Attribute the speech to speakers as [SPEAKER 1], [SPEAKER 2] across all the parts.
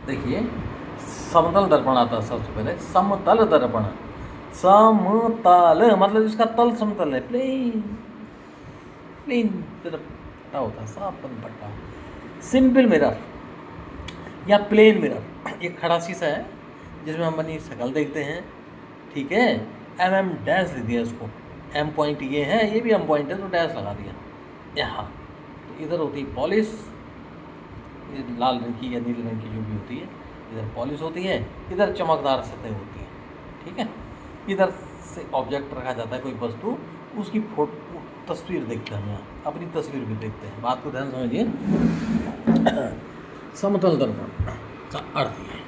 [SPEAKER 1] देखिए, समतल दर्पण आता है सबसे पहले, समतल दर्पण। समतल मतलब इसका तल समतल है, प्लेन प्लेन पट्टा होता है, साफ पट्टा। सिंपल मिरर या प्लेन मिरर, एक खड़ा शीशा है जिसमें हम अपनी शक्ल देखते हैं, ठीक है। एम डैश दे दिया इसको, एम पॉइंट ये है, ये भी एम पॉइंट है तो डैश लगा दिया यहाँ। तो इधर होती है पॉलिश, ये लाल रंग की या नीले रंग की जो भी होती है, इधर पॉलिश होती है, इधर चमकदार सतह होती है, ठीक है। इधर से ऑब्जेक्ट रखा जाता है, कोई वस्तु, उसकी फोटो तस्वीर देखते हैं हम, यहाँ अपनी तस्वीर भी देखते हैं। बात को ध्यान समझिए। समतल दर्पण का अर्थ ये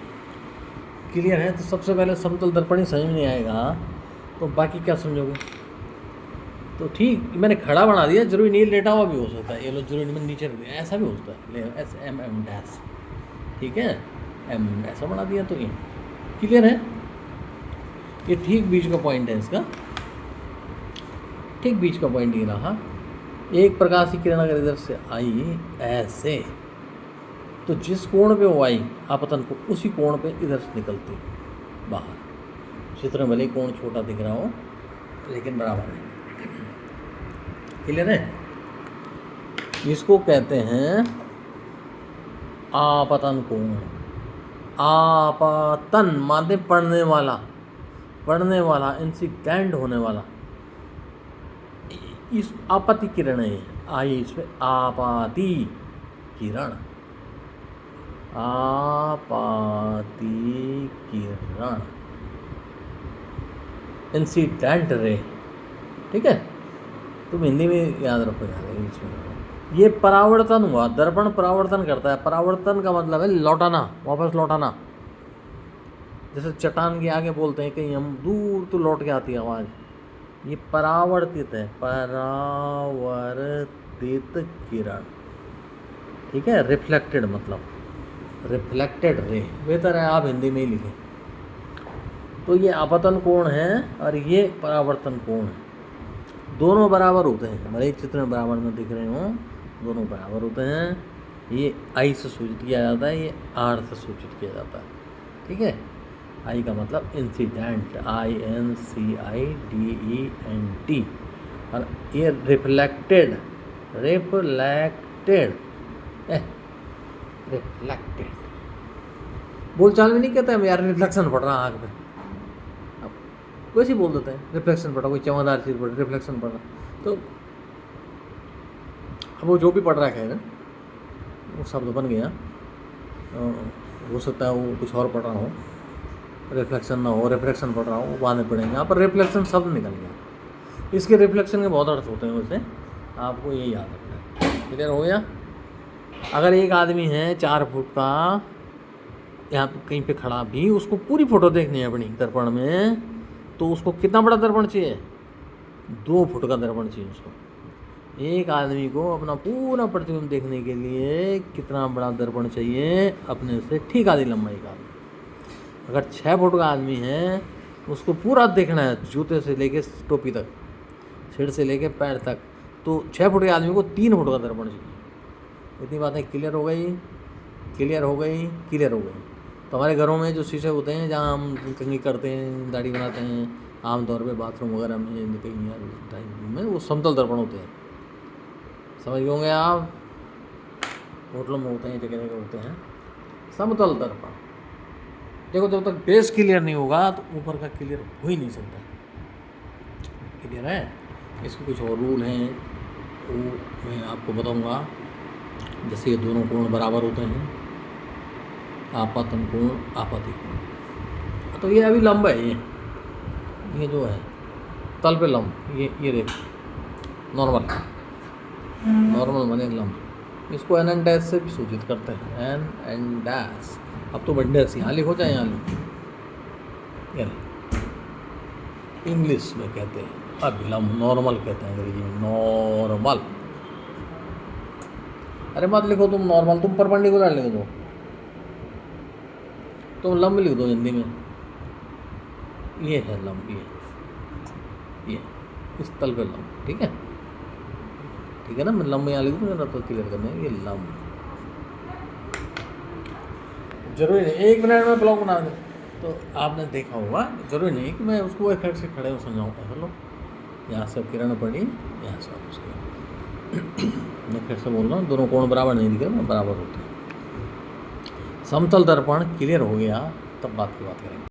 [SPEAKER 1] क्लियर है। तो सबसे पहले समतल दर्पण ही समझ में नहीं आएगा तो बाकी क्या समझोगे। तो ठीक, मैंने खड़ा बना दिया, जरूरी नहीं लेटा हुआ भी हो सकता है, ये लो जरूरी नहीं नीचे रख दिया, ऐसा भी हो सकता है, ले एस एम एम डैश, ठीक है, एम ऐसा बना दिया। तो ये क्लियर है, ये ठीक बीच का पॉइंट है इसका, ठीक बीच का पॉइंट ये रहा। एक प्रकाश की किरण अगर इधर से आई ऐसे, तो जिस कोण पे वो आई आपतन को, उसी कोण पे इधर से निकलती बाहर। चित्र में भले ही कोण छोटा दिख रहा हो लेकिन बराबर है। क्लियर है। इसको कहते हैं आपतन कोण। आपतन माने पड़ने वाला, पड़ने वाला, इंसिडेंट होने वाला। इस आपति किरण है, आई इस पे आपाति किरण, आपाति किरण, इंसिडेंट रे, ठीक है। तुम हिंदी में याद रखो यार, इंग्लिश में। ये परावर्तन हुआ, दर्पण परावर्तन करता है। परावर्तन का मतलब है लौटाना, वापस लौटाना। जैसे चट्टान के आगे बोलते हैं कहीं हम दूर तो लौट के आती है आवाज़, ये परावर्तित है, परावर्तित किरण, ठीक है। रिफ्लेक्टेड मतलब रिफ्लेक्टेड रे, बेहतर है आप हिंदी में ही लिखें। तो ये आपतन कोण है और ये परावर्तन कोण है, दोनों बराबर होते हैं। भले एक चित्र में बराबर में दिख रहे हों, दोनों बराबर होते हैं। ये आई से सूचित किया जाता है, ये आर से सूचित किया जाता है, ठीक है। आई का मतलब इंसिडेंट, INCIDENT, और ये रिफ्लेक्टेड, रिफ्लेक्टेड, रिफ्लेक्टेड। बोलचाल में नहीं कहते हम यार रिफ्लेक्शन पड़ रहा आँख पे, अब वैसे ही बोल देते हैं रिफ्लेक्शन पड़ा, कोई चमकदार चीज़ पड़, रिफ्लेक्शन पड़ रहा। तो अब वो जो भी पड़ रहा है, वो शब्द बन गया, हो सकता है वो कुछ और पड़ रहा हो, रिफ्लेक्शन ना हो, रिफ्लेक्शन पड़ रहा हो, वो बाद में पड़ेंगे। यहाँ पर रिफ्लेक्शन शब्द निकल गया। इसके रिफ्लेक्शन के बहुत अर्थ होते हैं, वैसे आपको ये याद रखना है। क्लियर हो गया। अगर एक आदमी है 4 फुट का, यहाँ कहीं पे खड़ा भी, उसको पूरी फोटो देखनी है अपनी दर्पण में, तो उसको कितना बड़ा दर्पण चाहिए? 2 फुट का दर्पण चाहिए उसको। एक आदमी को अपना पूरा प्रतिबिंब देखने के लिए कितना बड़ा दर्पण चाहिए? अपने से ठीक आधी लंबाई का। अगर 6 फुट का आदमी है, उसको पूरा देखना है, जूते से लेके टोपी तक, सिर से लेके पैर तक, तो 6 फुट के आदमी को 3 फुट का दर्पण चाहिए। इतनी बातें क्लियर हो गई, क्लियर हो गई, क्लियर हो गई। तो हमारे घरों में जो शीशे होते हैं, जहाँ हम कंघी करते हैं, दाढ़ी बनाते हैं, आमतौर पे बाथरूम वगैरह में, कहीं ड्राइंग में, वो समतल दर्पण होते हैं। समझ गए होंगे आप। होटलों में होते हैं, जगह जगह होते हैं समतल दर्पण। देखो, जब तक बेस क्लियर नहीं होगा तो ऊपर का क्लियर हो ही नहीं सकता। क्लियर है। इसके कुछ और रूल हैं, वो मैं आपको बताऊंगा। जैसे ये दोनों कोण बराबर होते हैं, आपतन कोण, आपत्ति कोण। तो ये अभी लंब है, ये जो है तल पे लंब, ये देख, नॉर्मल, नॉर्मल बने लंब। इसको एन डैश से भी सूचित करते हैं, एन डैश। अब तो बड्डे यहाँ लिखो चाहे यहाँ लिखो, इंग्लिश में कहते हैं अभिलंब, नॉर्मल कहते हैं अंग्रेजी में, नॉर्मल। अरे मत लिखो तुम नॉर्मल, तुम परपेंडिकुलर लिख दो, तुम लंब लिख दो हिंदी में। ये है लंब, ये इस तल पे लंब, ठीक है, ठीक है ना। मैं लंब यहाँ लिख दूँगा ना, तो क्लियर करना है, ये लंब। जरूरी नहीं 1 मिनट में ब्लॉग बना दे, तो आपने देखा होगा, जरूरी नहीं कि मैं उसको एक से खड़े हो समझाऊँ। हेलो, यहाँ से किरण पड़ी, यहाँ से आप उसके मैं फिर से बोल रहा हूँ, दोनों कोण बराबर नहीं दिख रहे, बराबर होते हैं। समतल दर्पण क्लियर हो गया, तब बात की बात करेंगे।